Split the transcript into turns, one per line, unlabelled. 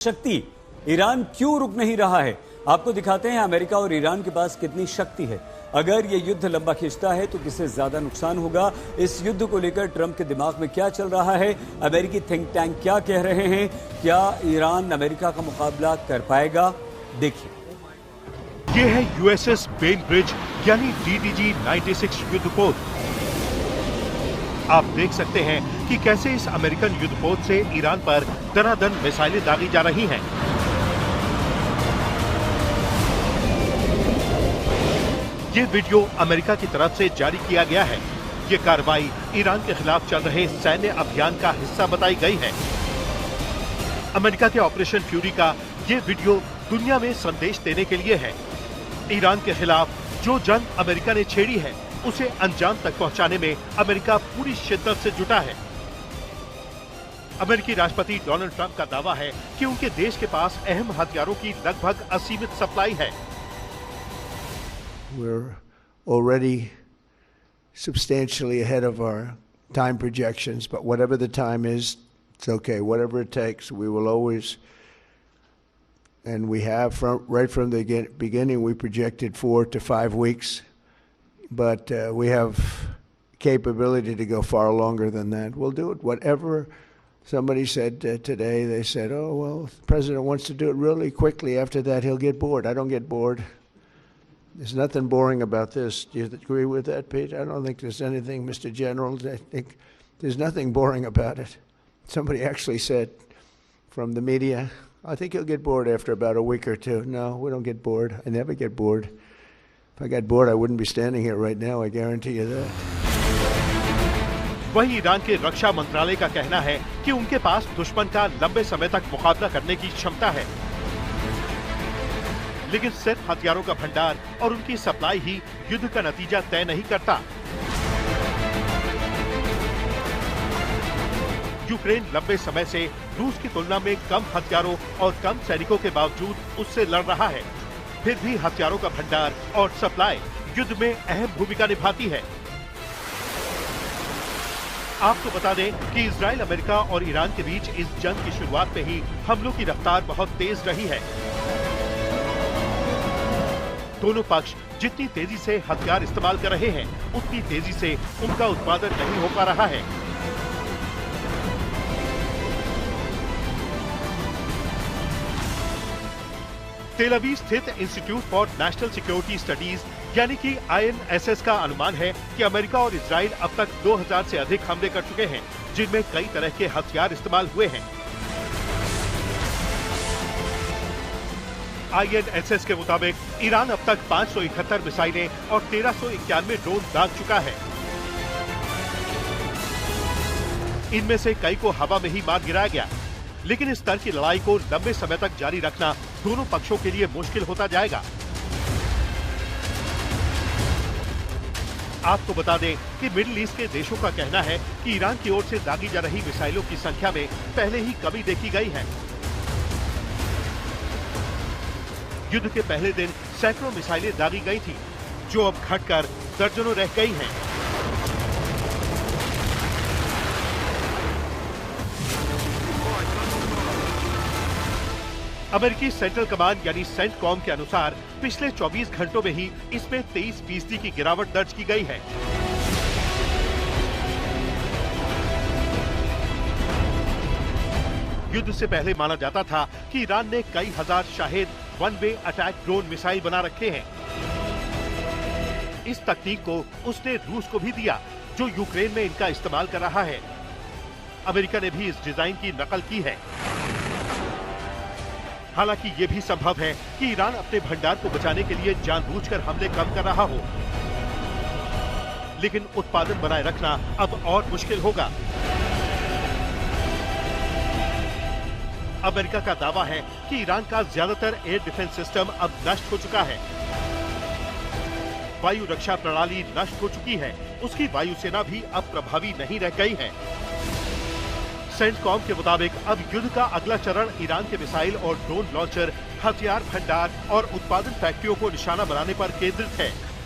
शक्ति ईरान क्यों रुक नहीं रहा है? आपको दिखाते हैं अमेरिका और ईरान के पास कितनी शक्ति है। अगर ये युद्ध लंबा खिंचता है तो किससे ज्यादा नुकसान होगा? इस युद्ध को लेकर ट्रंप के दिमाग में क्या चल रहा है? अमेरिकी थिंक टैंक क्या कह रहे हैं? क्या ईरान अमेरिका का मुकाबला कर पाएगा? देखिए।
ये है यूएसएस बेनब्रिज यानी DDG 96 युद्धपोत। आप देख सकते हैं कि कैसे इस अमेरिकन युद्धपोत से ईरान पर दनादन मिसाइलें दागी जा रही हैं। ये वीडियो अमेरिका की तरफ से जारी किया गया है। ये कार्रवाई ईरान के खिलाफ चल रहे सैन्य अभियान का हिस्सा बताई गई है। अमेरिका के ऑपरेशन फ्यूरी का ये वीडियो दुनिया में संदेश देने के लिए है। ईरान के खिलाफ जो जंग अमेरिका ने छेड़ी है उसे अंजाम तक पहुंचाने में अमेरिका पूरी शिद्दत से जुटा है। अमेरिकी राष्ट्रपति डोनाल्ड ट्रंप का दावा है कि उनके देश के पास अहम हथियारों की लगभग असीमित सप्लाई है।
We're already substantially ahead of our time projections, but whatever the time is, it's okay. Whatever it takes, we will always, and we have right from the beginning, we projected 4 to 5 weeks, but we have capability to go far longer than that. We'll do it. Whatever somebody said today, they said, oh, well, the president wants to do it really quickly. After that, he'll get bored. I don't get bored. There's nothing boring about this. Do you agree with that, Pete? I don't think there's anything, Mr. General. I think there's nothing boring about it. Somebody actually said from the media, I think you'll get bored after about a week or two. No, we don't get bored. I never get bored. If I got bored, I wouldn't be standing here right now. I guarantee you that.
वहीं Iran के रक्षा मंत्रालय का कहना है कि उनके पास दुश्मन का लंबे समय तक मुकाबला करने की क्षमता है, लेकिन सिर्फ हथियारों का भंडार और उनकी सप्लाई ही युद्ध का नतीजा तय नहीं करता। यूक्रेन लंबे समय से रूस की तुलना में कम हथियारों और कम सैनिकों के बावजूद उससे लड़ रहा है। फिर भी हथियारों का भंडार और सप्लाई युद्ध में अहम भूमिका निभाती है। आपको बता दें कि इजराइल, अमेरिका और ईरान के बीच इस जंग की शुरुआत में ही हमलों की रफ्तार बहुत तेज रही है। दोनों पक्ष जितनी तेजी से हथियार इस्तेमाल कर रहे हैं, उतनी तेजी से उनका उत्पादन नहीं हो पा रहा है। तेल अवीव स्थित institute for national security studies यानी कि INSS का अनुमान है कि अमेरिका और इजराइल अब तक 2000 से अधिक हमले कर चुके हैं, जिनमें कई तरह के हथियार इस्तेमाल हुए हैं। INSS के मुताबिक ईरान अब तक 571 मिसाइलें और 1391 ड्रोन दाग चुका है। इनमें से कई को हवा में ही मार गिराया गया, लेकिन इस स्तर की लड़ाई को लंबे समय तक जारी रखना दोनों पक्षों के लिए मुश्किल होता जाएगा। आपको बता दें कि मिडिल ईस्ट के देशों का कहना है कि ईरान की ओर से दागी जा रही मिसाइलों की संख्या में पहले ही कमी देखी गई है। युद्ध के पहले दिन सैकड़ों मिसाइलें दागी गई थी, जो अब घटकर दर्जनों रह गई हैं। अमेरिकी सेंट्रल कमांड यानी सेंटकॉम के अनुसार पिछले 24 घंटों में ही इसमें 23% की गिरावट दर्ज की गई है। युद्ध से पहले माना जाता था कि ईरान ने कई हजार Shahid one way attack drone missile बना रखे हैं। इस तकनीक को उसने रूस को भी दिया, जो यूक्रेन में इनका इस्तेमाल कर रहा है। अमेरिका ने भी इस डिजाइन की नकल की है। हालांकि ये भी संभव है कि ईरान अपने भंडार को बचाने के लिए जानबूझकर हमले कम कर रहा हो, लेकिन उत्पादन बनाए रखना अब और मुश्किल होगा। अमेरिका का दावा है कि ईरान का ज्यादातर एयर डिफेंस सिस्टम अब नष्ट हो चुका है। वायु रक्षा प्रणाली नष्ट हो चुकी है, उसकी वायुसेना भी अब प्रभावी नहीं रह गई है। सेंटकॉम के मुताबिक अब युद्ध का अगला चरण ईरान के मिसाइल और ड्रोन लॉन्चर, हथियार भंडार और उत्पादन फैक्ट्रियों को निशाना बनाने पर केंद्रित है।